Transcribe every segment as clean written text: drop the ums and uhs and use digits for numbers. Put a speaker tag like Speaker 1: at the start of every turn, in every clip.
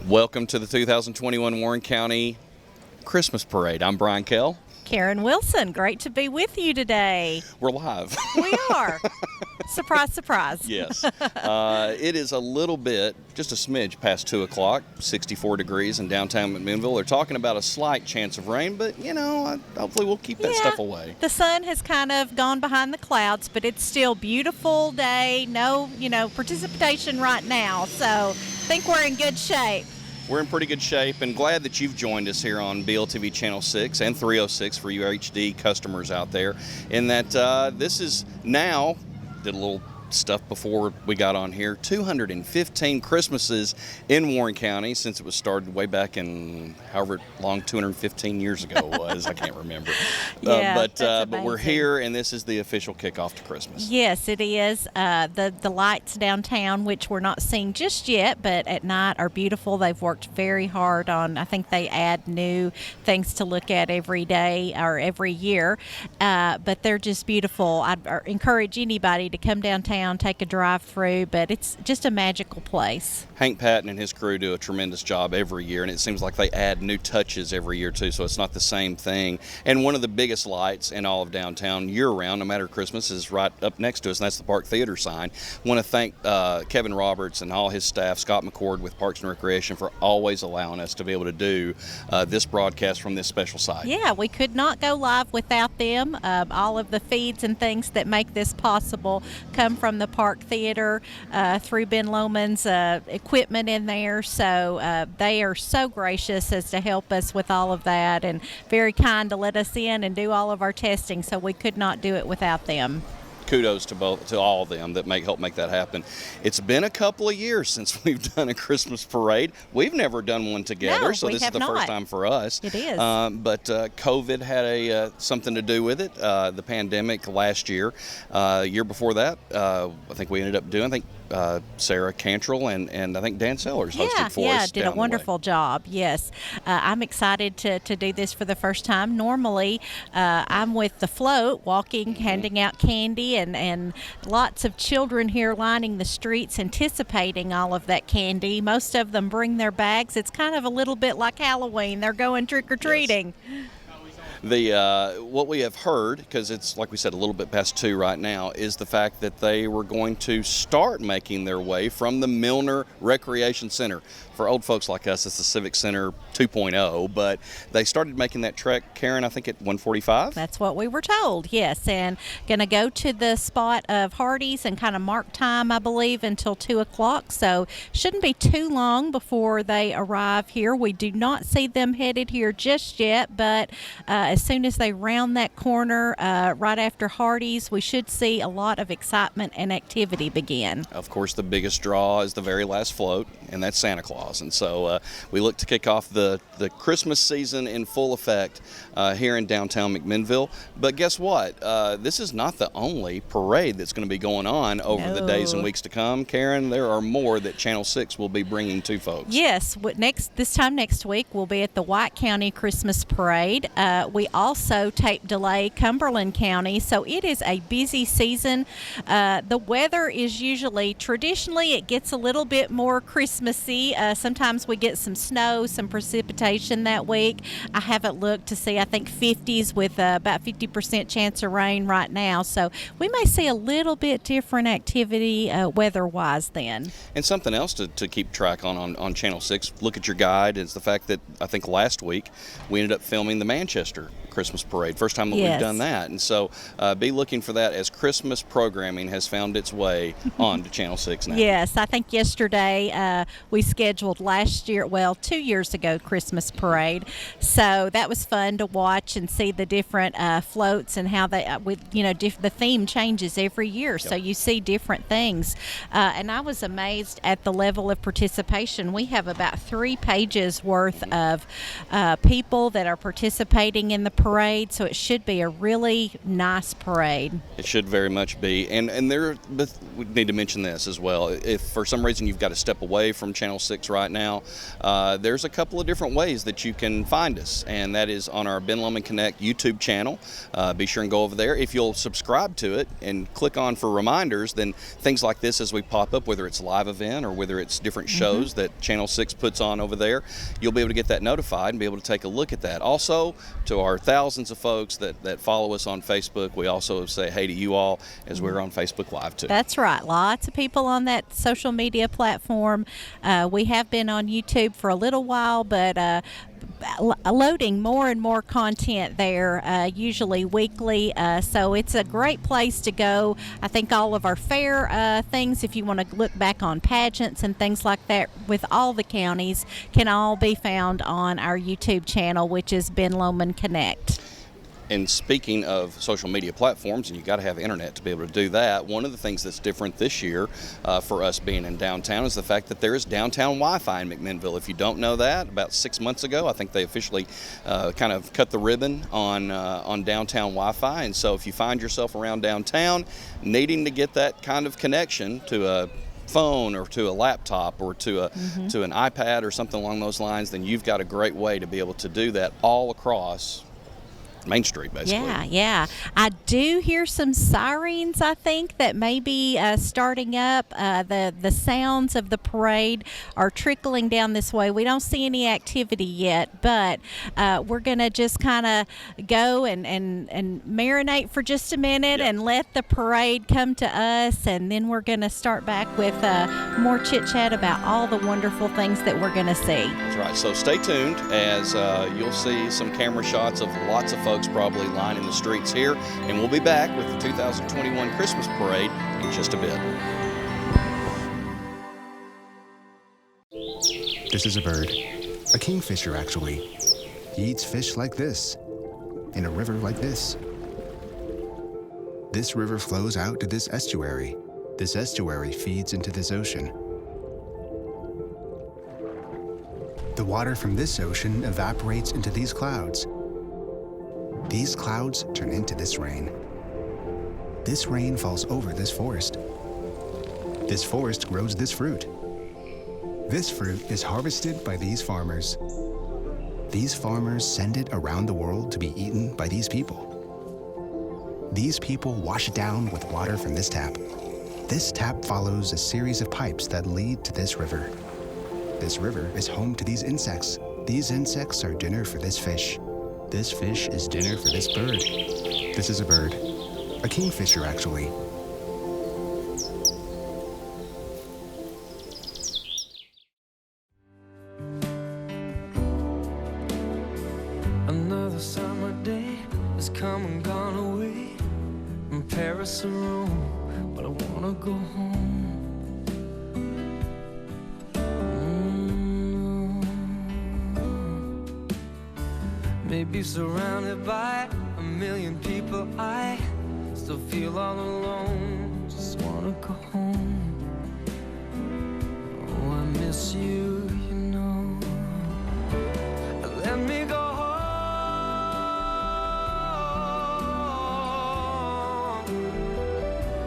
Speaker 1: Welcome to the 2021 Warren County Christmas Parade. I'm Bryan Kell.
Speaker 2: Karen Wilson, great to be with you today.
Speaker 1: We're live.
Speaker 2: We are. Surprise, surprise.
Speaker 1: Yes. It is a little bit, just a smidge past 2 o'clock, 64 degrees in downtown McMinnville. They're talking about a slight chance of rain, but, hopefully we'll keep that stuff away.
Speaker 2: The sun has kind of gone behind the clouds, but it's still beautiful day. No, precipitation right now, so I think we're in good shape.
Speaker 1: We're in pretty good shape and glad that you've joined us here on BLTV Channel 6 and 306 for you HD customers out there. In that this is now, did a little stuff before we got on here, 215 Christmases in Warren County since it was started way back in however long 215 years ago it was. I can't remember. But we're here and this is the official kickoff to Christmas.
Speaker 2: Yes, it is. The lights downtown, which we're not seeing just yet, but at night are beautiful. They've worked very hard on, I think they add new things to look at every day or every year, but they're just beautiful. I'd encourage anybody to come downtown, take a drive through, but it's just a magical place.
Speaker 1: Hank Patton and his crew do a tremendous job every year, and it seems like they add new touches every year too, so it's not the same thing. And one of the biggest lights in all of downtown year-round, no matter Christmas, is right up next to us, and that's the Park Theater sign. I want to thank Kevin Roberts and all his staff, Scott McCord with Parks and Recreation, for always allowing us to be able to do this broadcast from this special site.
Speaker 2: Yeah, we could not go live without them. All of the feeds and things that make this possible come from the Park Theater through Ben Lowman's equipment in there, so they are so gracious as to help us with all of that and very kind to let us in and do all of our testing, so we could not do it without them.
Speaker 1: Kudos to all of them that help make that happen. It's been a couple of years since we've done a Christmas parade. We've never done one together,
Speaker 2: no,
Speaker 1: so this is the first time for us.
Speaker 2: It is.
Speaker 1: But COVID had something to do with it. The pandemic last year. Year before that, I think we ended up doing, Sarah Cantrell and I think Dan Sellers hosted for us.
Speaker 2: Yeah, did a wonderful job. Yes, I'm excited to do this for the first time. Normally, I'm with the float, walking, handing out candy, and lots of children here lining the streets, anticipating all of that candy. Most of them bring their bags. It's kind of a little bit like Halloween. They're going trick or treating.
Speaker 1: Yes. What we have heard, because it's, like we said, a little bit past 2 right now, is the fact that they were going to start making their way from the Milner Recreation Center. For old folks like us, it's the Civic Center 2.0, but they started making that trek, Karen, I think at 1:45?
Speaker 2: That's what we were told, yes, and going to go to the spot of Hardee's and kind of mark time, I believe, until 2 o'clock, so shouldn't be too long before they arrive here. We do not see them headed here just yet, but as soon as they round that corner right after Hardee's, we should see a lot of excitement and activity begin.
Speaker 1: Of course, the biggest draw is the very last float, and that's Santa Claus. And so we look to kick off the Christmas season in full effect here in downtown McMinnville. But guess what? This is not the only parade that's going to be going on over the days and weeks to come. Karen, there are more that Channel 6 will be bringing to folks.
Speaker 2: Yes. This time next week, we'll be at the White County Christmas Parade. We also tape delay Cumberland County, so it is a busy season. The weather is traditionally, it gets a little bit more Christmassy. Sometimes we get some snow, some precipitation that week. I haven't looked to see, I think 50s with about 50% chance of rain right now. So we may see a little bit different activity weather-wise then.
Speaker 1: And something else to keep track on Channel 6, look at your guide, is the fact that I think last week we ended up filming the Manchester Christmas Parade. First time that we've done that. And so be looking for that as Christmas programming has found its way on to Channel 6 now.
Speaker 2: Yes, I think yesterday we scheduled 2 years ago, Christmas Parade. So that was fun to watch and see the different floats and how they, the theme changes every year. Yep. So you see different things. And I was amazed at the level of participation. We have about 3 pages worth of people that are participating in in the parade, so it should be a really nice parade.
Speaker 1: It should very much be. And but we need to mention this as well. If for some reason you've got to step away from Channel 6 right now, there's a couple of different ways that you can find us, and that is on our Ben Lomond Connect YouTube channel. Be sure and go over there. If you'll subscribe to it and click on for reminders, then things like this as we pop up, whether it's live event or whether it's different shows that Channel 6 puts on over there, you'll be able to get that notified and be able to take a look at that. Also, to our thousands of folks that follow us on Facebook, we also say hey to you all as we're on Facebook Live too.
Speaker 2: That's right. Lots of people on that social media platform. We have been on YouTube for a little while, but loading more and more content there, usually weekly. So it's a great place to go. I think all of our fair things, if you want to look back on pageants and things like that with all the counties, can all be found on our YouTube channel, which is Ben Lomond Connect.
Speaker 1: And speaking of social media platforms, and you got to have internet to be able to do that, one of the things that's different this year for us being in downtown is the fact that there is downtown Wi-Fi in McMinnville. If you don't know that, about 6 months ago, I think they officially kind of cut the ribbon on downtown Wi-Fi. And so if you find yourself around downtown needing to get that kind of connection to a phone or to a laptop or to an iPad or something along those lines, then you've got a great way to be able to do that all across Main Street, basically.
Speaker 2: Yeah. I do hear some sirens, I think, that may be starting up. The sounds of the parade are trickling down this way. We don't see any activity yet, but we're going to just kind of go and marinate for just a minute and let the parade come to us, and then we're going to start back with more chit-chat about all the wonderful things that we're going to see.
Speaker 1: That's right. So stay tuned as you'll see some camera shots of lots of folks probably lining the streets here, and we'll be back with the 2021 Christmas Parade in just a bit.
Speaker 3: This is a bird, a kingfisher actually. He eats fish like this, in a river like this. This river flows out to this estuary. This estuary feeds into this ocean. The water from this ocean evaporates into these clouds. These clouds turn into this rain. This rain falls over this forest. This forest grows this fruit. This fruit is harvested by these farmers. These farmers send it around the world to be eaten by these people. These people wash it down with water from this tap. This tap follows a series of pipes that lead to this river. This river is home to these insects. These insects are dinner for this fish. This fish is dinner for this bird. This is a bird, a kingfisher actually.
Speaker 4: Another summer day has come and gone away from Paris or Rome, but I wanna go home. Maybe surrounded by a million people, I still feel all alone. Just wanna go home. Oh, I miss you, you know. Let me go home.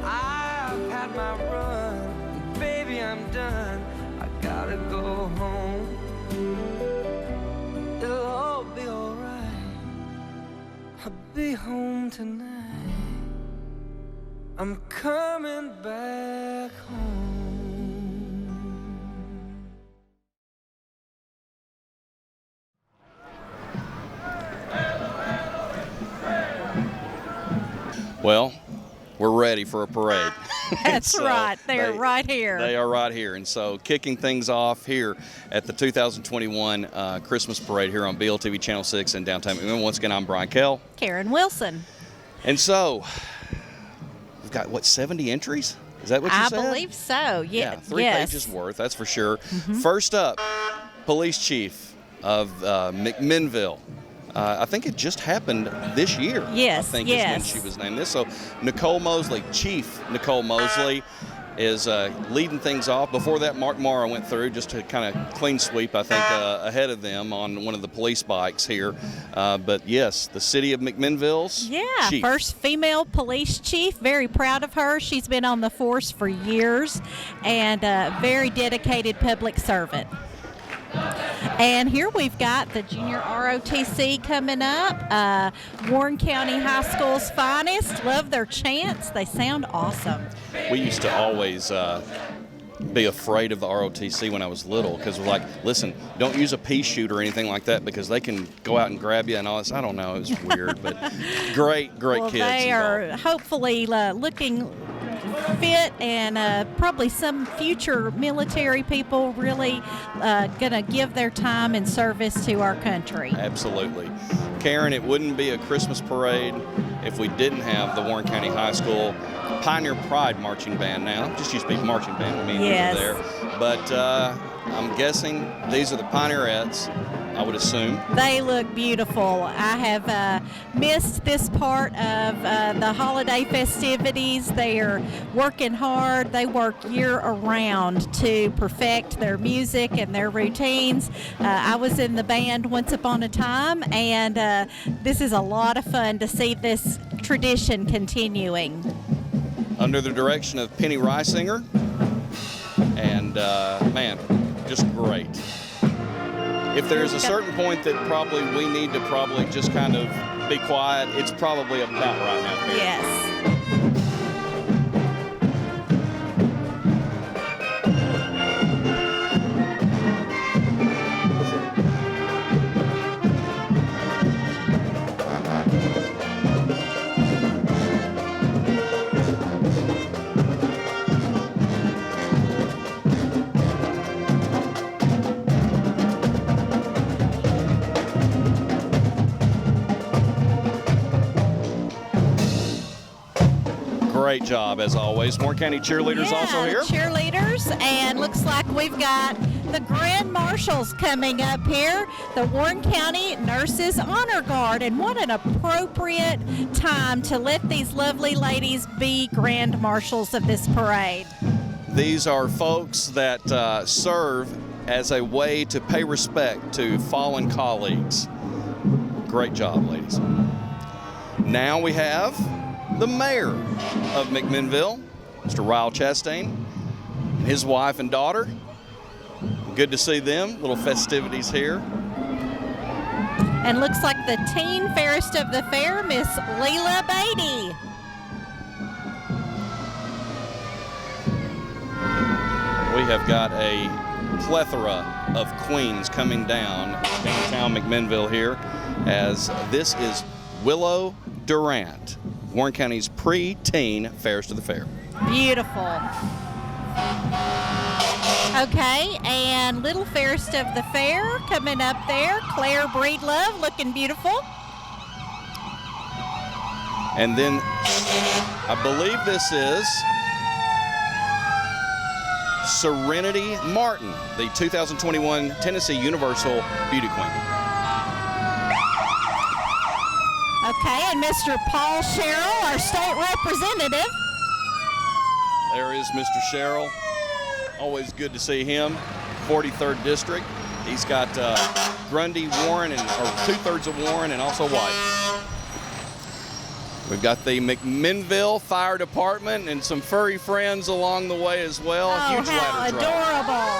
Speaker 4: I've had my run, baby, I'm done. I gotta go home. It'll all be alright. I'll be home tonight. I'm coming back home.
Speaker 1: Well, we're ready for a parade.
Speaker 2: That's
Speaker 1: So
Speaker 2: right. They're right here.
Speaker 1: They are right here. And so kicking things off here at the 2021 Christmas Parade here on BLTV Channel 6 in downtown McMinnville. Once again, I'm Bryan Kell.
Speaker 2: Karen Wilson.
Speaker 1: And so we've got, what, 70 entries? Is that what you said?
Speaker 2: I believe so.
Speaker 1: Yeah, three
Speaker 2: yes.
Speaker 1: pages worth, that's for sure. First up, Police Chief of McMinnville. I think it just happened this year.
Speaker 2: Yes,
Speaker 1: I think
Speaker 2: yes.
Speaker 1: is when she was named this. So Nicole Mosley, Chief Nicole Mosley. is leading things off. Before that, Mark Morrow went through just to kind of clean sweep, I think, ahead of them on one of the police bikes here. But yes, the city of McMinnville's chief.
Speaker 2: First female police chief. Very proud of her. She's been on the force for years and a very dedicated public servant. And here we've got the junior ROTC coming up. Warren County High School's finest. Love their chants. They sound awesome.
Speaker 1: We used to always be afraid of the ROTC when I was little because we're like, listen, don't use a pea shoot or anything like that because they can go out and grab you and all this. I don't know. It was weird, but great
Speaker 2: Well,
Speaker 1: kids.
Speaker 2: they are
Speaker 1: involved.
Speaker 2: hopefully looking fit, and probably some future military people really going to give their time and service to our country.
Speaker 1: Absolutely. Karen, it wouldn't be a Christmas parade if we didn't have the Warren County High School Pioneer Pride Marching Band now. Just used to be marching band when me and
Speaker 2: Yes.
Speaker 1: you were there. But I'm guessing these are the Pioneerettes, I would assume.
Speaker 2: They look beautiful. I have missed this part of the holiday festivities. They are working hard. They work year-around to perfect their music and their routines. I was in the band once upon a time, and this is a lot of fun to see this tradition continuing.
Speaker 1: Under the direction of Penny Reisinger. And, man, just great. If there's a certain point that probably we need to probably just kind of be quiet, it's probably about right now, Karen.
Speaker 2: Yes.
Speaker 1: Great job, as always. Warren County cheerleaders also here.
Speaker 2: Cheerleaders, and looks like we've got the Grand Marshals coming up here, the Warren County Nurses Honor Guard, and what an appropriate time to let these lovely ladies be Grand Marshals of this parade.
Speaker 1: These are folks that serve as a way to pay respect to fallen colleagues. Great job, ladies. Now we have the mayor of McMinnville, Mr. Ryle Chastain, and his wife and daughter. Good to see them. Little festivities here.
Speaker 2: And looks like the teen fairest of the fair, Miss Leela Beatty.
Speaker 1: We have got a plethora of queens coming downtown McMinnville here, as this is Willow Durant, Warren County's pre-teen fairest of the fair.
Speaker 2: Beautiful. Okay, and little fairest of the fair coming up there, Claire Breedlove, looking beautiful.
Speaker 1: And then I believe this is Serenity Martin, the 2021 Tennessee Universal Beauty Queen.
Speaker 2: Okay, and Mr. Paul Sherrill, our state representative.
Speaker 1: There is Mr. Sherrill. Always good to see him. 43rd District. He's got Grundy, Warren, or 2/3 of Warren, and also White. We've got the McMinnville Fire Department and some furry friends along the way as well.
Speaker 2: Oh,
Speaker 1: Huge
Speaker 2: how
Speaker 1: ladder drive.
Speaker 2: adorable.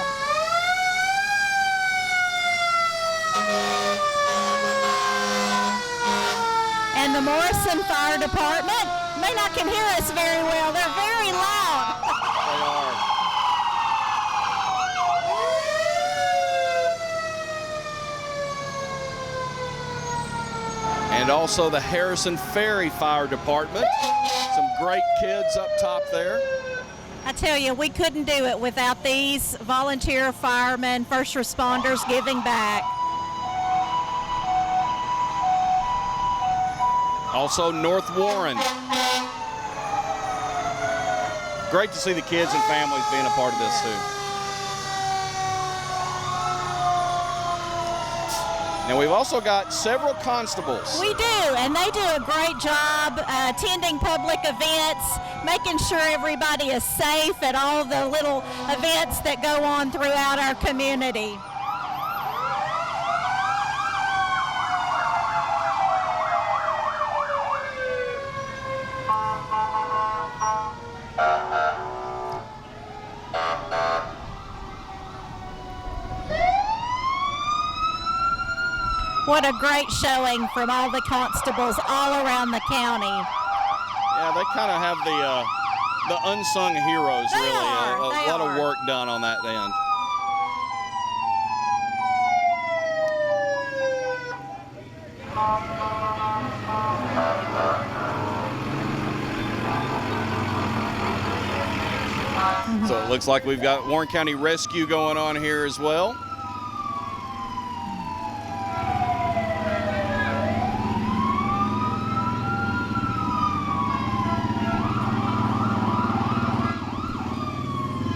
Speaker 2: And the Morrison Fire Department, may not can hear us very well. They're very loud.
Speaker 1: They are. And also the Harrison Ferry Fire Department. Some great kids up top there.
Speaker 2: I tell you, we couldn't do it without these volunteer firemen, first responders giving back.
Speaker 1: Also North Warren. Great to see the kids and families being a part of this too. Now we've also got several constables.
Speaker 2: We do, and they do a great job attending public events, making sure everybody is safe at all the little events that go on throughout our community. What a great showing from all the constables all around the county.
Speaker 1: Yeah, they kind of have the unsung heroes,
Speaker 2: They
Speaker 1: really.
Speaker 2: are,
Speaker 1: A
Speaker 2: they
Speaker 1: lot
Speaker 2: are.
Speaker 1: of work done on that end. So it looks like we've got Warren County Rescue going on here as well.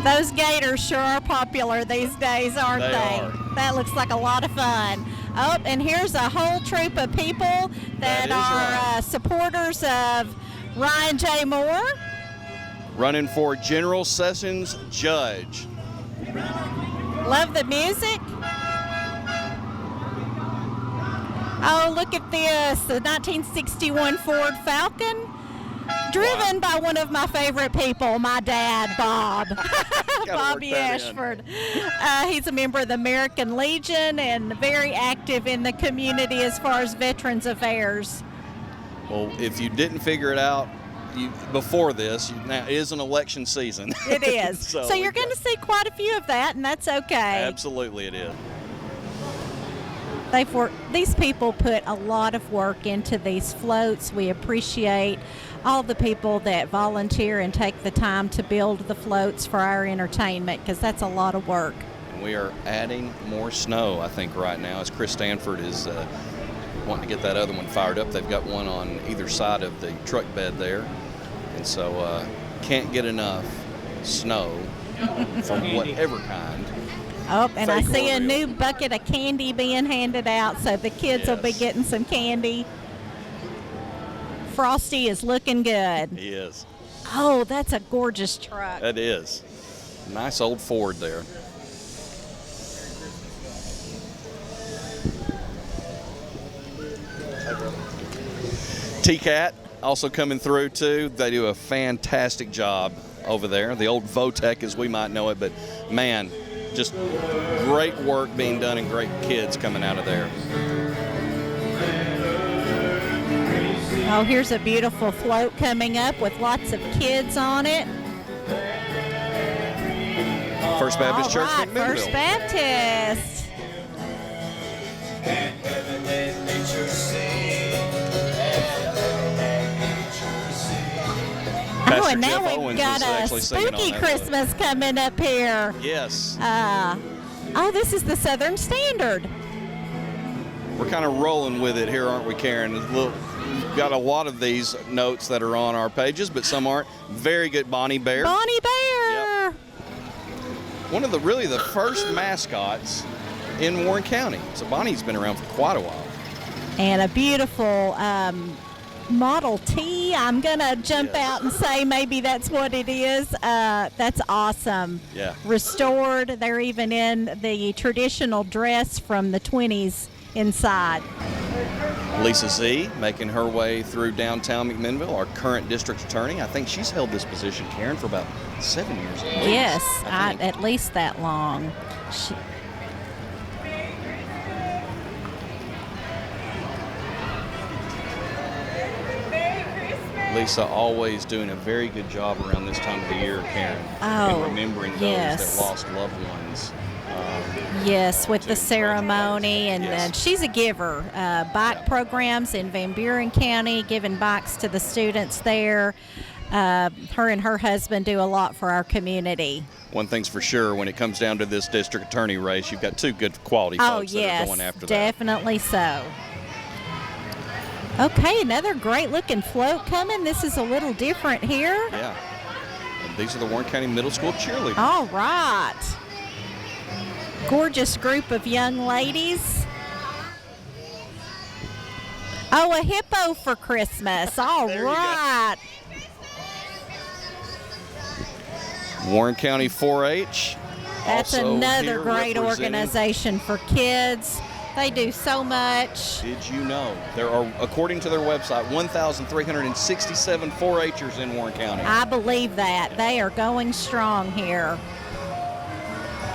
Speaker 2: Those gators sure are popular these days, aren't
Speaker 1: They
Speaker 2: they?
Speaker 1: are.
Speaker 2: That looks like a lot of fun. Oh, and here's a whole troop of people that
Speaker 1: is
Speaker 2: are
Speaker 1: right.
Speaker 2: supporters of Ryan J. Moore.
Speaker 1: Running for General Sessions Judge.
Speaker 2: Love the music. Oh, look at this, the 1961 Ford Falcon. Driven by one of my favorite people, my dad, Bob. Bobby
Speaker 1: work that in.
Speaker 2: Ashford. He's a member of the American Legion and very active in the community as far as Veterans Affairs.
Speaker 1: Well, if you didn't figure it out before this, now it is an election season.
Speaker 2: It is. so you're
Speaker 1: we've
Speaker 2: going to see quite a few of that, and that's okay.
Speaker 1: Absolutely it is.
Speaker 2: These people put a lot of work into these floats. We appreciate all the people that volunteer and take the time to build the floats for our entertainment, because that's a lot of work.
Speaker 1: And we are adding more snow, I think, right now, as Chris Stanford is wanting to get that other one fired up. They've got one on either side of the truck bed there. And so can't get enough snow from whatever kind.
Speaker 2: Oh, and I
Speaker 1: Fake
Speaker 2: see
Speaker 1: or
Speaker 2: a
Speaker 1: real.
Speaker 2: new bucket of candy being handed out, so the kids will be
Speaker 1: Yes.
Speaker 2: getting some candy. Frosty is looking good.
Speaker 1: He is.
Speaker 2: Oh, that's a gorgeous truck.
Speaker 1: That is. Nice old Ford there. T-Cat also coming through too. They do a fantastic job over there. The old Votech as we might know it, but man, just great work being done and great kids coming out of there.
Speaker 2: Oh, here's a beautiful float coming up with lots of kids on it.
Speaker 1: First Baptist
Speaker 2: All
Speaker 1: Church,
Speaker 2: right,
Speaker 1: McMinnville.
Speaker 2: First Baptist. Oh,
Speaker 1: Pastor
Speaker 2: and now
Speaker 1: Jeff
Speaker 2: we've
Speaker 1: Owens
Speaker 2: got
Speaker 1: is
Speaker 2: a
Speaker 1: actually singing on
Speaker 2: spooky
Speaker 1: that float.
Speaker 2: Christmas coming up here.
Speaker 1: Yes.
Speaker 2: Oh, this is the Southern Standard.
Speaker 1: We're kind of rolling with it here, aren't we, Karen? We've got a lot of these notes that are on our pages, but some aren't. Very good Bonnie Bear.
Speaker 2: Bonnie Bear.
Speaker 1: Yep. One of the first mascots in Warren County. So Bonnie's been around for quite a while.
Speaker 2: And a beautiful Model T. I'm going to jump
Speaker 1: Yes.
Speaker 2: out and say maybe that's what it is. That's awesome.
Speaker 1: Yeah.
Speaker 2: Restored. They're even in the traditional dress from the 20s inside.
Speaker 1: Lisa Z making her way through downtown McMinnville, our current district attorney. I think she's held this position, Karen, for about 7 years. At least,
Speaker 2: Yes,
Speaker 1: I think.
Speaker 2: at least that long.
Speaker 1: Lisa always doing a very good job around this time of the year, Karen,
Speaker 2: Oh,
Speaker 1: in remembering those
Speaker 2: yes.
Speaker 1: that lost loved ones.
Speaker 2: Yes, with the
Speaker 1: to
Speaker 2: ceremony, and
Speaker 1: Yes.
Speaker 2: she's a giver. Bike programs in Van Buren County, giving bikes to the students there. Her and her husband do a lot for our community.
Speaker 1: One thing's for sure, when it comes down to this district attorney race, you've got two good quality
Speaker 2: Oh,
Speaker 1: folks that
Speaker 2: yes,
Speaker 1: are going after that.
Speaker 2: definitely so. Okay, another great looking float coming. This is a little different here.
Speaker 1: Yeah. And these are the Warren County Middle School cheerleaders.
Speaker 2: All right. Gorgeous group of young ladies. Oh, a hippo for Christmas. All
Speaker 1: There you go.
Speaker 2: right.
Speaker 1: Warren County 4-H.
Speaker 2: That's
Speaker 1: also
Speaker 2: another
Speaker 1: here
Speaker 2: great
Speaker 1: representing-
Speaker 2: organization for kids. They do so much.
Speaker 1: Did you know there are, according to their website, 1,367 4-Hers in Warren County?
Speaker 2: I believe that. They are going strong here.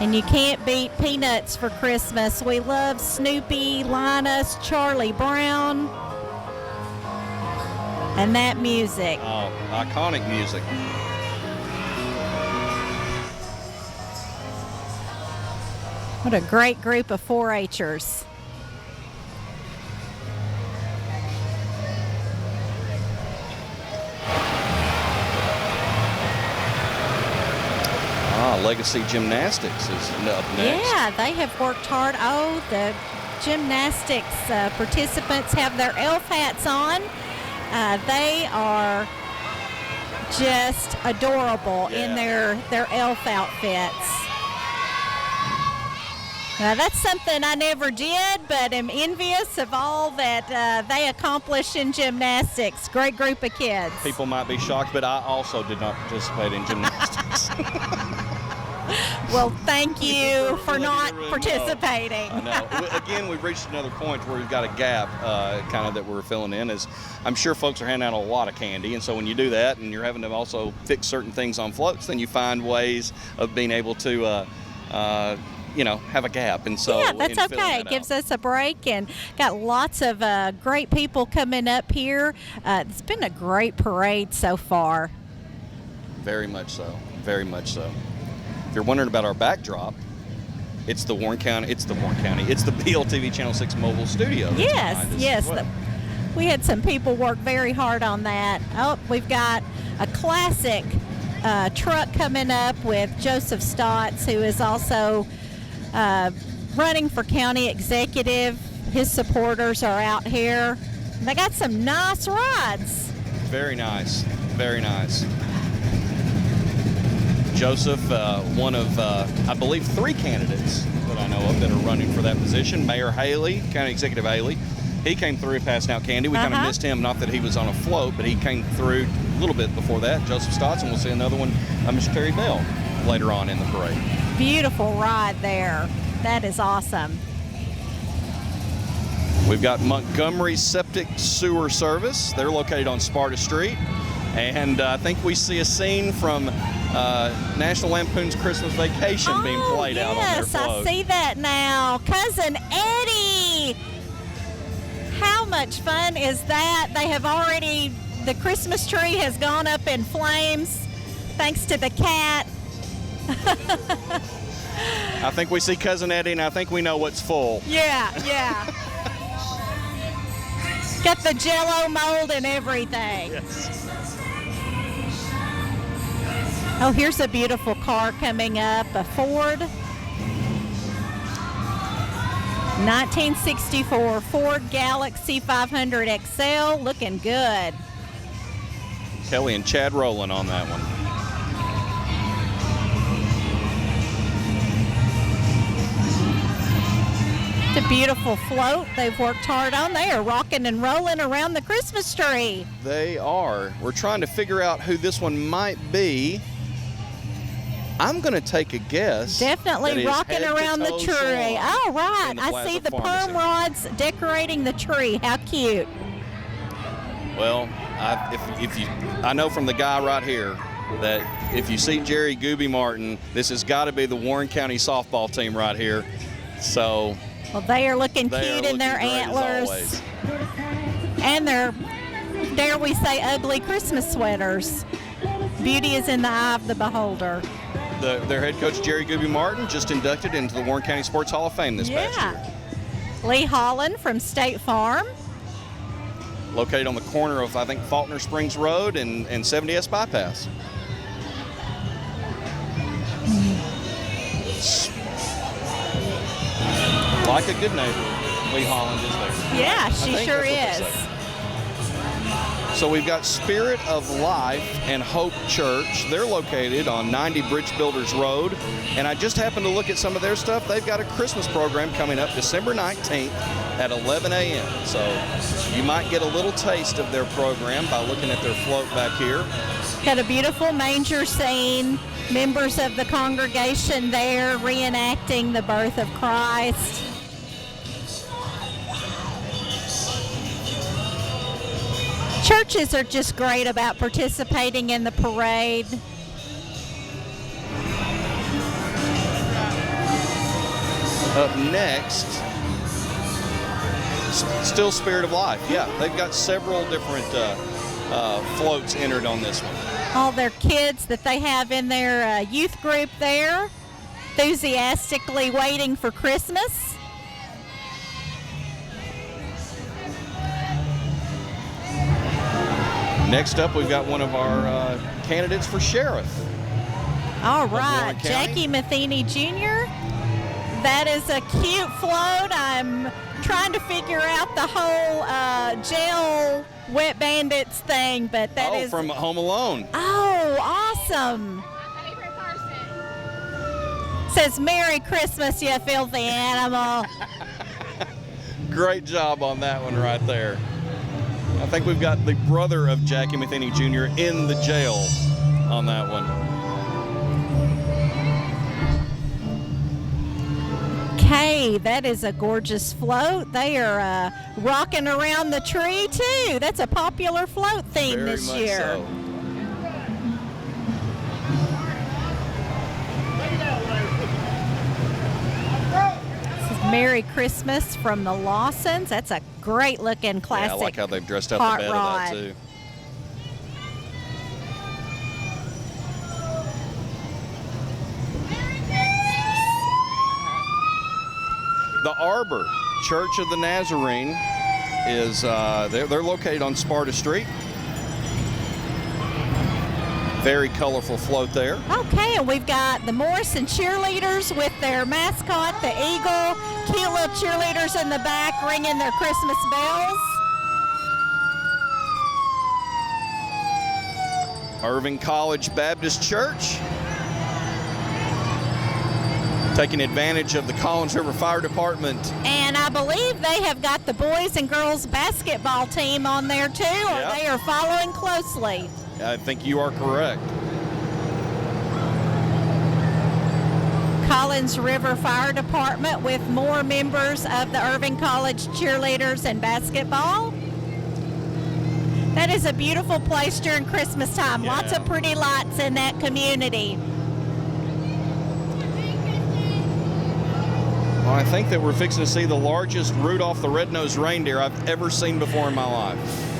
Speaker 2: And you can't beat peanuts for Christmas. We love Snoopy, Linus, Charlie Brown, and that music.
Speaker 1: Oh, iconic music.
Speaker 2: What a great group of 4-Hers.
Speaker 1: Legacy Gymnastics is up next.
Speaker 2: Yeah, they have worked hard. Oh, the gymnastics participants have their elf hats on. They are just adorable in their elf outfits. That's something I never did, but am envious of all that they accomplish in gymnastics. Great group of kids.
Speaker 1: People might be shocked, but I also did not participate in gymnastics.
Speaker 2: Well, thank you for
Speaker 1: Let
Speaker 2: not
Speaker 1: everyone know.
Speaker 2: participating.
Speaker 1: I know. Again, we've reached another point where we've got a gap kind of that we're filling in. As I'm sure folks are handing out a lot of candy, and so when you do that and you're having to also fix certain things on floats, then you find ways of being able to have a gap. And so
Speaker 2: yeah, that's
Speaker 1: in filling
Speaker 2: okay.
Speaker 1: that
Speaker 2: It gives
Speaker 1: out.
Speaker 2: us a break, and got lots of great people coming up here. It's been a great parade so far.
Speaker 1: Very much so. Very much so. If you're wondering about our backdrop, it's the BLTV Channel 6 mobile studio. that's
Speaker 2: Yes,
Speaker 1: behind us
Speaker 2: yes.
Speaker 1: as well.
Speaker 2: We had some people work very hard on that. Oh, we've got a classic truck coming up with Joseph Stotts, who is also running for county executive. His supporters are out here. They got some nice rides.
Speaker 1: Very nice. Very nice. Joseph, one of, I believe, 3 candidates that I know of that are running for that position. Mayor Haley, County Executive Haley, he came through and passing out candy. We kind of missed him, not that he was on a float, but he came through a little bit before that. Joseph Stotts, and we'll see another one, Mr. Terry Bell, later on in the parade.
Speaker 2: Beautiful ride there. That is awesome.
Speaker 1: We've got Montgomery Septic Sewer Service. They're located on Sparta Street. And I think we see a scene from National Lampoon's Christmas Vacation being played out on their
Speaker 2: Yes,
Speaker 1: float.
Speaker 2: I see that now. Cousin Eddie. How much fun is that? They have already, the Christmas tree has gone up in flames thanks to the cat.
Speaker 1: I think we see Cousin Eddie, and I think we know what's full.
Speaker 2: Yeah. Got the Jell-O mold and everything.
Speaker 1: Yes.
Speaker 2: Oh, here's a beautiful car coming up, a Ford. 1964 Ford Galaxy 500 XL, looking good.
Speaker 1: Kelly and Chad Rowland on that one.
Speaker 2: It's a beautiful float they've worked hard on. They are rocking and rolling around the Christmas tree.
Speaker 1: They are. We're trying to figure out who this one might be. I'm going to take a guess. that
Speaker 2: Definitely
Speaker 1: is
Speaker 2: rocking
Speaker 1: head to
Speaker 2: around the
Speaker 1: toe
Speaker 2: tree.
Speaker 1: salon
Speaker 2: Oh, right.
Speaker 1: in the
Speaker 2: I
Speaker 1: Plaza
Speaker 2: see the
Speaker 1: Pharmacy.
Speaker 2: perm rods decorating the tree. How cute.
Speaker 1: Well, I know from the guy right here that if you see Jerry Gooby Martin, this has got to be the Warren County softball team right here. So
Speaker 2: Well, they are looking
Speaker 1: they are
Speaker 2: cute in their
Speaker 1: looking great as
Speaker 2: antlers.
Speaker 1: always.
Speaker 2: And their, dare we say, ugly Christmas sweaters. Beauty is in the eye of the beholder.
Speaker 1: Their head coach, Jerry Gooby Martin, just inducted into the Warren County Sports Hall of Fame this past year.
Speaker 2: Lee Holland from State Farm.
Speaker 1: Located on the corner of, I think, Faulkner Springs Road and 70S Bypass. Like a good neighbor, Lee Holland is there.
Speaker 2: Yeah,
Speaker 1: I
Speaker 2: she
Speaker 1: think
Speaker 2: sure
Speaker 1: that's what they
Speaker 2: is.
Speaker 1: say. So we've got Spirit of Life and Hope Church. They're located on 90 Bridge Builders Road. And I just happened to look at some of their stuff. They've got a Christmas program coming up December 19th at 11 a.m. So you might get a little taste of their program by looking at their float back here.
Speaker 2: Got a beautiful manger scene. Members of the congregation there reenacting the birth of Christ. Churches are just great about participating in the parade.
Speaker 1: Up next, still Spirit of Life. Yeah, they've got several different floats entered on this one.
Speaker 2: All their kids that they have in their youth group there, enthusiastically waiting for Christmas.
Speaker 1: Next up, we've got one of our candidates for sheriff.
Speaker 2: All right, Jackie Matheny Jr. That is a cute float. I'm trying to figure out the whole jail Wet Bandits thing, but that is
Speaker 1: from Home Alone.
Speaker 2: Oh, awesome.
Speaker 5: My favorite person.
Speaker 2: Says Merry Christmas, you filthy animal.
Speaker 1: Great job on that one right there. I think we've got the brother of Jackie Matheny Jr. in the jail on that one.
Speaker 2: Okay, that is a gorgeous float. They are rocking around the tree too. That's a popular float theme
Speaker 1: Very
Speaker 2: this
Speaker 1: much
Speaker 2: year.
Speaker 1: So.
Speaker 2: This is Merry Christmas from the Lawsons. That's a great looking classic.
Speaker 1: Yeah, I like how they've dressed up
Speaker 2: hot
Speaker 1: the bed
Speaker 2: rod.
Speaker 1: of that too. The Arbor Church of the Nazarene is they're located on Sparta Street. Very colorful float there.
Speaker 2: Okay, and we've got the Morrison cheerleaders with their mascot, the eagle. Cute little cheerleaders in the back ringing their Christmas bells.
Speaker 1: Irving College Baptist Church, taking advantage of the Collins River Fire Department.
Speaker 2: And I believe they have got the boys and girls basketball team on there too, or
Speaker 1: Yep.
Speaker 2: they are following closely.
Speaker 1: I think you are correct.
Speaker 2: Collins River Fire Department with more members of the Irving College cheerleaders and basketball. That is a beautiful place during Christmas time.
Speaker 1: Yeah.
Speaker 2: Lots of pretty lights in that community.
Speaker 1: Well, I think that we're fixing to see the largest Rudolph the Red-Nosed Reindeer I've ever seen before in my life.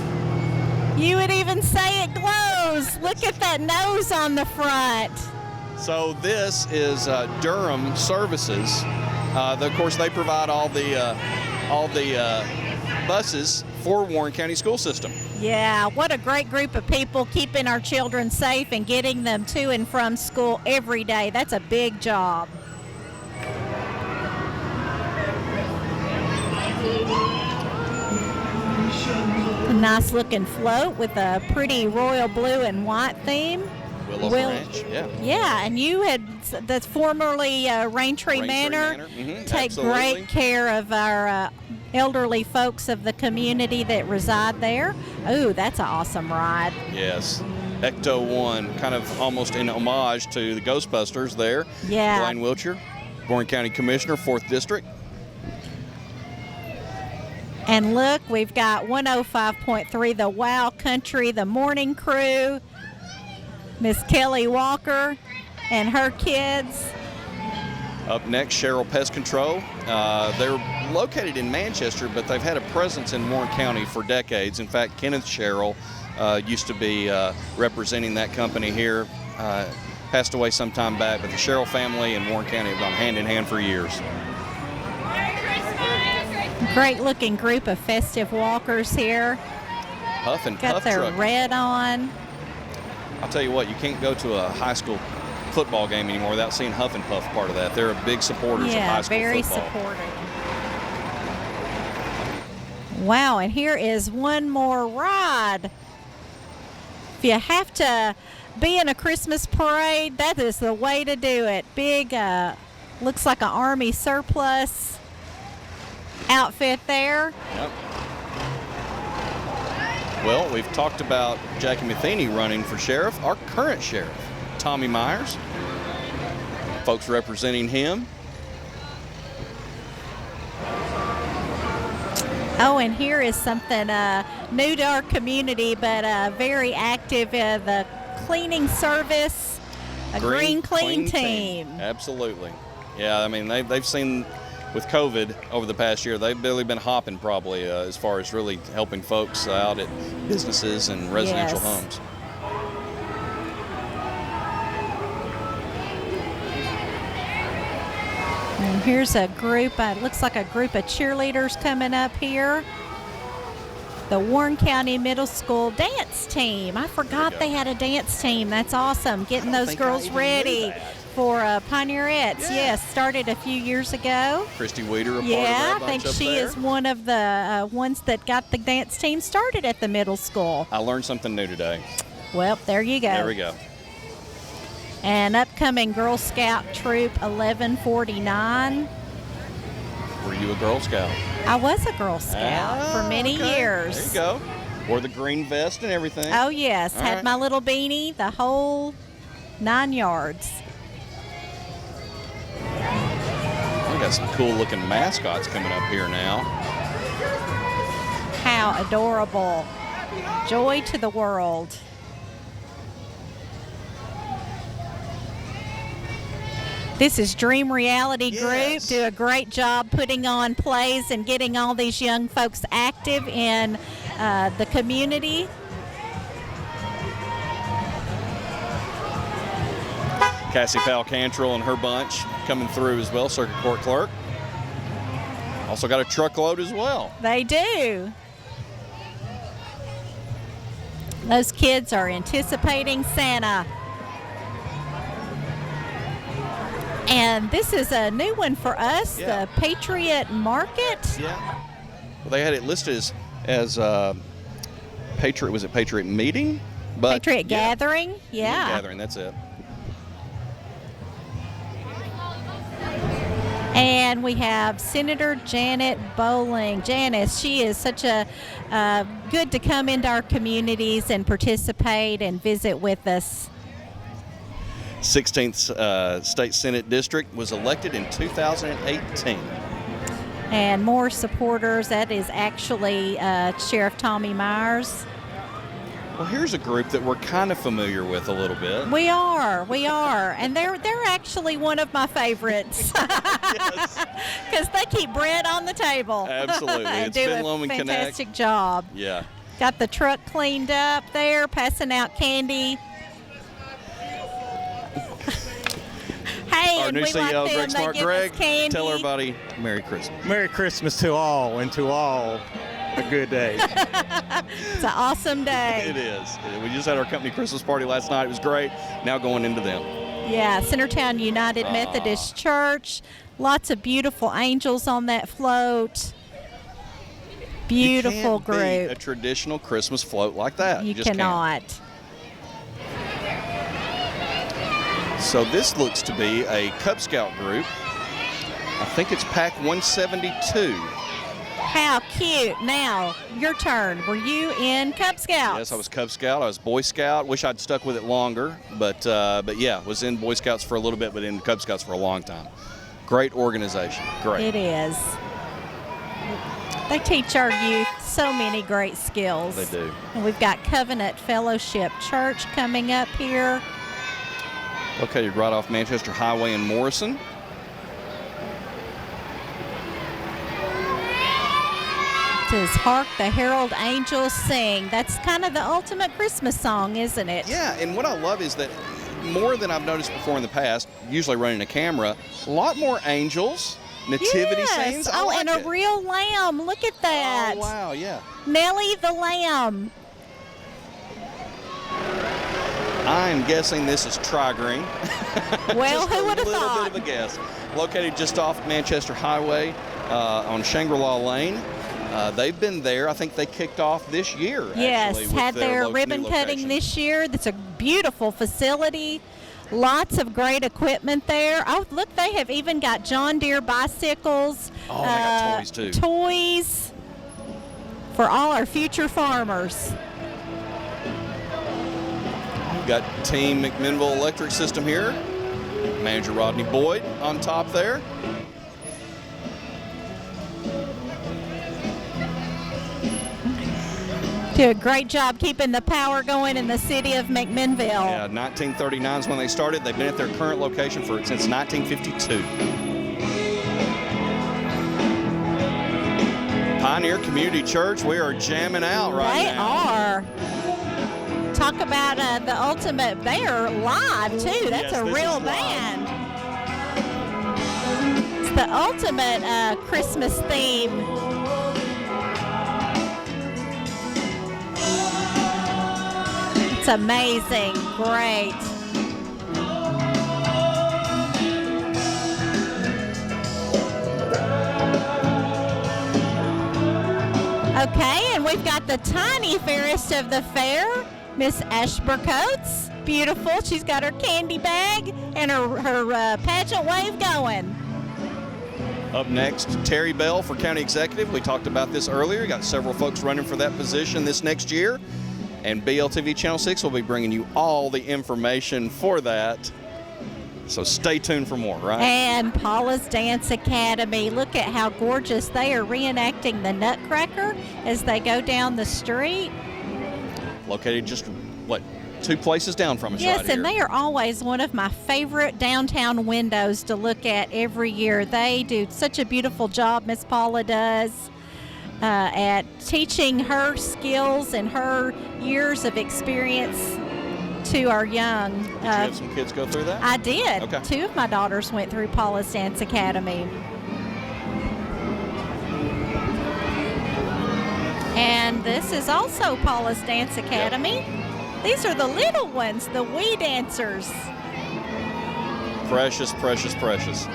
Speaker 2: You would even say it glows. Look at that nose on the front.
Speaker 1: So this is Durham Services. Of course, they provide all the buses for Warren County School System.
Speaker 2: Yeah, what a great group of people keeping our children safe and getting them to and from school every day. That's a big job. A nice looking float with a pretty royal blue and white theme.
Speaker 1: Willow Ranch, yeah.
Speaker 2: Yeah, and you had that's formerly Raintree
Speaker 1: Raintree
Speaker 2: Manor.
Speaker 1: Manor, mhm,
Speaker 2: Take
Speaker 1: absolutely.
Speaker 2: great care of our elderly folks of the community that reside there. Ooh, that's an awesome ride.
Speaker 1: Yes. Ecto 1, kind of almost in homage to the Ghostbusters there.
Speaker 2: Yeah.
Speaker 1: Blaine Wiltshire, Warren County Commissioner, 4th District.
Speaker 2: And look, we've got 105.3, the Wow Country, the morning crew, Miss Kelly Walker and her kids.
Speaker 1: Up next, Sherrill Pest Control. They're located in Manchester, but they've had a presence in Warren County for decades. In fact, Kenneth Sherrill used to be representing that company here. Passed away some time back, but the Sherrill family and Warren County have gone hand in hand for years.
Speaker 2: Great looking group of festive walkers here.
Speaker 1: Huff and
Speaker 2: Got
Speaker 1: Puff
Speaker 2: their
Speaker 1: truck.
Speaker 2: red on.
Speaker 1: I'll tell you what, you can't go to a high school football game anymore without seeing Huff and Puff part of that. They're big supporters of high
Speaker 2: Yeah,
Speaker 1: school
Speaker 2: very
Speaker 1: football.
Speaker 2: supportive. Wow, and here is one more ride. If you have to be in a Christmas parade, that is the way to do it. Big, looks like an Army surplus outfit there.
Speaker 1: Yep. Well, we've talked about Jackie Matheny running for sheriff. Our current sheriff, Tommy Myers. Folks representing him.
Speaker 2: Oh, and here is something new to our community, but very active. The cleaning service, a green clean team.
Speaker 1: Absolutely. Yeah, I mean, they've seen with COVID over the past year, they've really been hopping probably as far as really helping folks out at businesses and residential homes.
Speaker 2: And here's a group, looks like a group of cheerleaders coming up here. The Warren County Middle School dance team. I forgot they had a dance team. That's awesome. Getting those girls ready for Pioneerettes.
Speaker 1: Yeah.
Speaker 2: Yes, started a few years ago.
Speaker 1: Christy Weeder, a part of
Speaker 2: Yeah,
Speaker 1: that
Speaker 2: I think
Speaker 1: bunch up
Speaker 2: she
Speaker 1: there.
Speaker 2: is one of the ones that got the dance team started at the middle school.
Speaker 1: I learned something new today.
Speaker 2: Well, there you go.
Speaker 1: There we go.
Speaker 2: And upcoming Girl Scout Troop 1149.
Speaker 1: Were you a Girl Scout?
Speaker 2: I was a Girl Scout for many
Speaker 1: Okay.
Speaker 2: years.
Speaker 1: There you go. Wore the green vest and everything.
Speaker 2: Oh, yes.
Speaker 1: All
Speaker 2: Had
Speaker 1: right.
Speaker 2: my little beanie, the whole 9 yards.
Speaker 1: We got some cool looking mascots coming up here now.
Speaker 2: How adorable. Joy to the world. This is Dream Reality Group.
Speaker 1: Yes.
Speaker 2: Do a great job putting on plays and getting all these young folks active in the community.
Speaker 1: Cassie Powell Cantrell and her bunch coming through as well, Circuit Court Clerk. Also got a truckload as well.
Speaker 2: They do. Those kids are anticipating Santa. And this is a new one for us,
Speaker 1: Yeah.
Speaker 2: the Patriot Market.
Speaker 1: Yeah. Well, they had it listed as Patriot, was it Patriot Meeting? But
Speaker 2: Patriot Gathering, yeah.
Speaker 1: Gathering, that's it.
Speaker 2: And we have Senator Janet Bowling. Janice, she is such a good to come into our communities and participate and visit with us.
Speaker 1: 16th State Senate District was elected in 2018.
Speaker 2: And more supporters. That is actually Sheriff Tommy Myers.
Speaker 1: Well, here's a group that we're kind of familiar with a little bit.
Speaker 2: We are, and they're actually one of my favorites because they keep bread on the table.
Speaker 1: Absolutely.
Speaker 2: And
Speaker 1: It's
Speaker 2: do
Speaker 1: Finn
Speaker 2: a
Speaker 1: Loman Connect.
Speaker 2: fantastic job.
Speaker 1: Yeah.
Speaker 2: Got the truck cleaned up there, passing out candy. Hey,
Speaker 1: Our
Speaker 2: and
Speaker 1: new
Speaker 2: we like
Speaker 1: CEO,
Speaker 2: them.
Speaker 1: Greg
Speaker 2: They
Speaker 1: Smart.
Speaker 2: give
Speaker 1: Greg,
Speaker 2: us candy.
Speaker 1: tell everybody Merry Christmas.
Speaker 6: Merry Christmas to all, and to all a good day.
Speaker 2: It's an awesome day.
Speaker 1: It is. We just had our company Christmas party last night. It was great. Now going into them.
Speaker 2: Yeah, Centertown United Methodist Church. Lots of beautiful angels on that float. Beautiful
Speaker 1: You can't
Speaker 2: group.
Speaker 1: beat a traditional Christmas float like that.
Speaker 2: You
Speaker 1: just can't.
Speaker 2: cannot.
Speaker 1: So this looks to be a Cub Scout group. I think it's Pack 172.
Speaker 2: How cute. Now, your turn. Were you in Cub Scouts?
Speaker 1: Yes, I was Cub Scout. I was Boy Scout. Wish I'd stuck with it longer, but yeah, was in Boy Scouts for a little bit, but in Cub Scouts for a long time. Great organization. Great.
Speaker 2: It is. They teach our youth so many great skills.
Speaker 1: They do.
Speaker 2: And we've got Covenant Fellowship Church coming up here.
Speaker 1: Located right off Manchester Highway in Morrison.
Speaker 2: It says, "Hark the Herald Angels Sing." That's kind of the ultimate Christmas song, isn't it?
Speaker 1: Yeah, and what I love is that more than I've noticed before in the past, usually running a camera, a lot more angels, nativity
Speaker 2: Yes.
Speaker 1: scenes. I
Speaker 2: Oh,
Speaker 1: like
Speaker 2: and a
Speaker 1: it.
Speaker 2: real lamb. Look at that.
Speaker 1: Oh, wow, yeah.
Speaker 2: Nellie the lamb.
Speaker 1: I'm guessing this is Tri-Green.
Speaker 2: Well,
Speaker 1: Just
Speaker 2: who would have
Speaker 1: a little
Speaker 2: thought?
Speaker 1: bit of a guess. Located just off Manchester Highway on Shangri-La Lane. They've been there. I think they kicked off this year.
Speaker 2: Yes,
Speaker 1: actually, with
Speaker 2: had their
Speaker 1: new
Speaker 2: ribbon cutting
Speaker 1: location.
Speaker 2: this year. That's a beautiful facility. Lots of great equipment there. Oh, look, they have even got John Deere bicycles.
Speaker 1: Oh, they got toys, too.
Speaker 2: Toys for all our future farmers.
Speaker 1: We've got Team McMinnville Electric System here. Manager Rodney Boyd on top there.
Speaker 2: Do a great job keeping the power going in the city of McMinnville.
Speaker 1: Yeah, 1939 is when they started. They've been at their current location since 1952. Pioneer Community Church, we are jamming out right now.
Speaker 2: They are. Talk about the ultimate. They are live too. That's
Speaker 1: Yes,
Speaker 2: a
Speaker 1: this
Speaker 2: real
Speaker 1: is live.
Speaker 2: band. It's the ultimate Christmas theme. It's amazing. Great. Okay, and we've got the tiny fairest of the fair, Miss Ashbrook-Coates. Beautiful. She's got her candy bag and her pageant wave going.
Speaker 1: Up next, Terry Bell for County Executive. We talked about this earlier. Got several folks running for that position this next year. And BLTV Channel 6 will be bringing you all the information for that. So stay tuned for more, right?
Speaker 2: And Paula's Dance Academy. Look at how gorgeous they are reenacting the Nutcracker as they go down the street.
Speaker 1: Located just, 2 places down from us
Speaker 2: Yes,
Speaker 1: right here.
Speaker 2: and they are always one of my favorite downtown windows to look at every year. They do such a beautiful job, Miss Paula does, at teaching her skills and her years of experience to our young.
Speaker 1: Did you have some kids go through that?
Speaker 2: I did.
Speaker 1: Okay.
Speaker 2: 2 of my daughters went through Paula's Dance Academy. And this is also Paula's Dance Academy. These are the little ones, the wee dancers.
Speaker 1: Precious, precious, precious.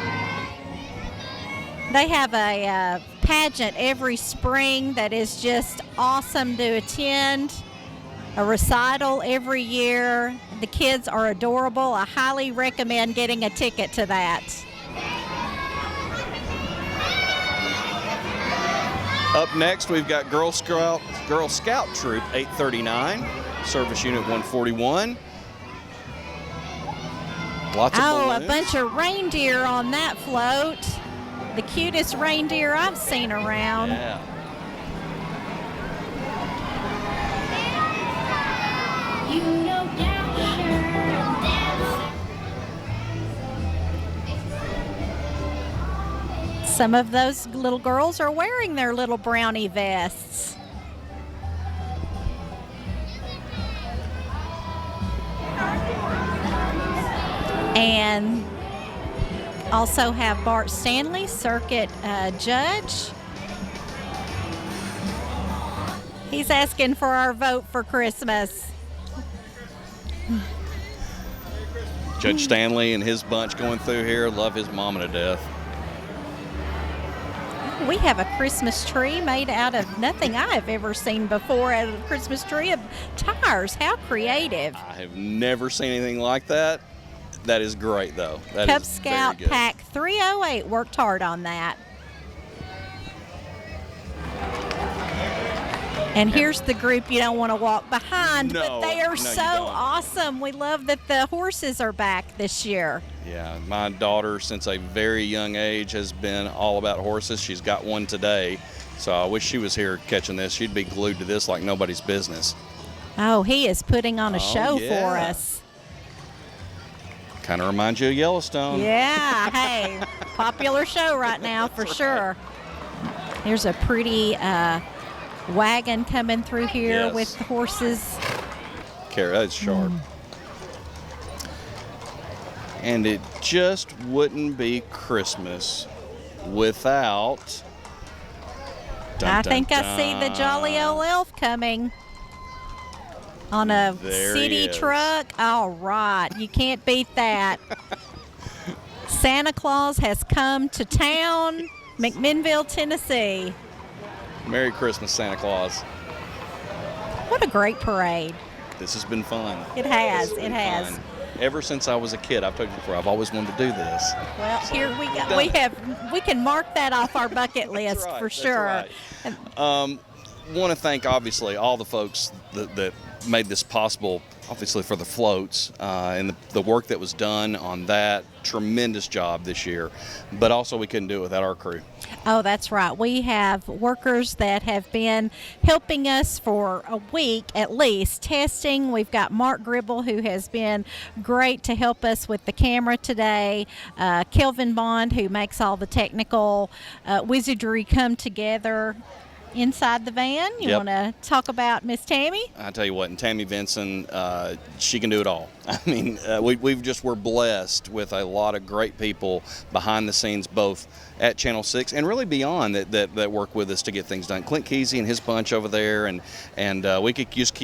Speaker 2: They have a pageant every spring that is just awesome to attend. A recital every year. The kids are adorable. I highly recommend getting a ticket to that.
Speaker 1: Up next, we've got Girl Scout Troop 839, Service Unit 141. Lots of
Speaker 2: Oh, a
Speaker 1: balloons.
Speaker 2: bunch of reindeer on that float. The cutest reindeer I've seen around.
Speaker 1: Yeah.
Speaker 5: You know Dasher and Dancer.
Speaker 2: Some of those little girls are wearing their little brownie vests. And also have Bart Stanley, circuit judge. He's asking for our vote for Christmas.
Speaker 1: Judge Stanley and his bunch going through here. Love his mama to death.
Speaker 2: We have a Christmas tree made out of nothing I've ever seen before, out of a Christmas tree of tires. How creative.
Speaker 1: I have never seen anything like that. That is great, though. That
Speaker 2: Cub
Speaker 1: is
Speaker 2: Scout
Speaker 1: very good.
Speaker 2: Pack 308 worked hard on that. And here's the group you don't want to walk behind, but
Speaker 1: No,
Speaker 2: they are
Speaker 1: no, you
Speaker 2: so
Speaker 1: don't.
Speaker 2: awesome. We love that the horses are back this year.
Speaker 1: Yeah, my daughter, since a very young age, has been all about horses. She's got one today, so I wish she was here catching this. She'd be glued to this like nobody's business.
Speaker 2: Oh, he is putting on a
Speaker 1: Oh,
Speaker 2: show for
Speaker 1: yeah.
Speaker 2: us.
Speaker 1: Kind of reminds you of Yellowstone.
Speaker 2: Yeah, hey, popular show right now for sure. There's a pretty wagon coming through here
Speaker 1: Yes.
Speaker 2: with the horses.
Speaker 1: Kara, that's sharp. And it just wouldn't be Christmas without.
Speaker 2: I think I see the jolly old elf coming on a
Speaker 1: There he
Speaker 2: city
Speaker 1: is.
Speaker 2: truck. All right, you can't beat that. Santa Claus has come to town, McMinnville, Tennessee.
Speaker 1: Merry Christmas, Santa Claus.
Speaker 2: What a great parade.
Speaker 1: This has been fun.
Speaker 2: It has.
Speaker 1: It's
Speaker 2: It
Speaker 1: been
Speaker 2: has.
Speaker 1: fun. Ever since I was a kid, I've told you before, I've always wanted to do this.
Speaker 2: Well, here we go.
Speaker 1: done
Speaker 2: We can mark that off our bucket list
Speaker 1: right,
Speaker 2: for
Speaker 1: that's
Speaker 2: sure.
Speaker 1: right. Want to thank, obviously, all the folks that made this possible, obviously, for the floats and the work that was done on that. Tremendous job this year. But also, we couldn't do it without our crew.
Speaker 2: Oh, that's right. We have workers that have been helping us for a week at least, testing. We've got Mark Gribble, who has been great to help us with the camera today. Kelvin Bond, who makes all the technical wizardry come together inside the van. You
Speaker 1: Yep.
Speaker 2: want to talk about Miss Tammy?
Speaker 1: I tell you what, and Tammy Vinson, she can do it all. I mean, we're blessed with a lot of great people behind the scenes, both at Channel 6 and really beyond that work with us to get things done. Clint Kesey and his bunch over there, and we could just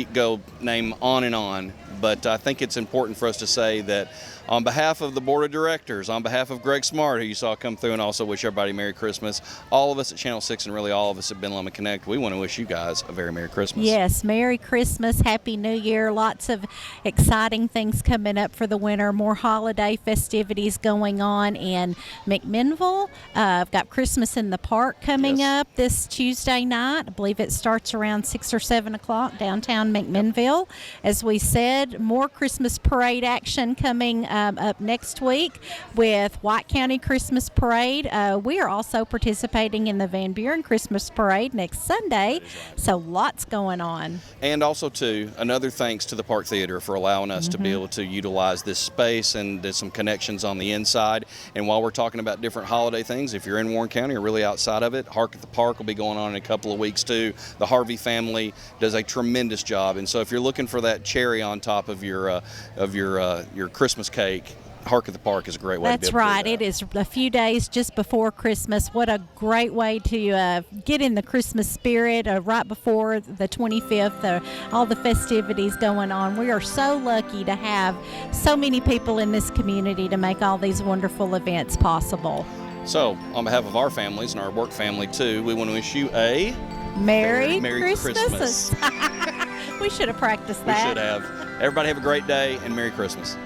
Speaker 1: name on and on. But I think it's important for us to say that on behalf of the board of directors, on behalf of Greg Smart, who you saw come through and also wish everybody Merry Christmas, all of us at Channel 6 and really all of us at Ben Lomond Connect, we want to wish you guys a very Merry Christmas.
Speaker 2: Yes, Merry Christmas, Happy New Year. Lots of exciting things coming up for the winter. More holiday festivities going on in McMinnville. I've got Christmas in the Park coming
Speaker 1: Yes.
Speaker 2: up this Tuesday night. I believe it starts around 6 or 7 o'clock downtown McMinnville. As we said, more Christmas parade action coming up next week with White County Christmas Parade. We are also participating in the Van Buren Christmas Parade next Sunday, so lots going on.
Speaker 1: And also, too, another thanks to the Park Theater for allowing us to be able to utilize this space, and there's some connections on the inside. And while we're talking about different holiday things, if you're in Warren County or really outside of it, Hark at the Park will be going on in a couple of weeks, too. The Harvey family does a tremendous job. And so if you're looking for that cherry on top of your Christmas cake, Hark at the Park is a great way to be
Speaker 2: That's
Speaker 1: able to do
Speaker 2: right.
Speaker 1: that.
Speaker 2: It is a few days just before Christmas. What a great way to get in the Christmas spirit right before the 25th, all the festivities going on. We are so lucky to have so many people in this community to make all these wonderful events possible.
Speaker 1: So, on behalf of our families and our work family, too, we want to wish you a
Speaker 2: Merry
Speaker 1: Christmas.
Speaker 2: We should have practiced
Speaker 1: We
Speaker 2: that.
Speaker 1: should have. Everybody have a great day and Merry Christmas.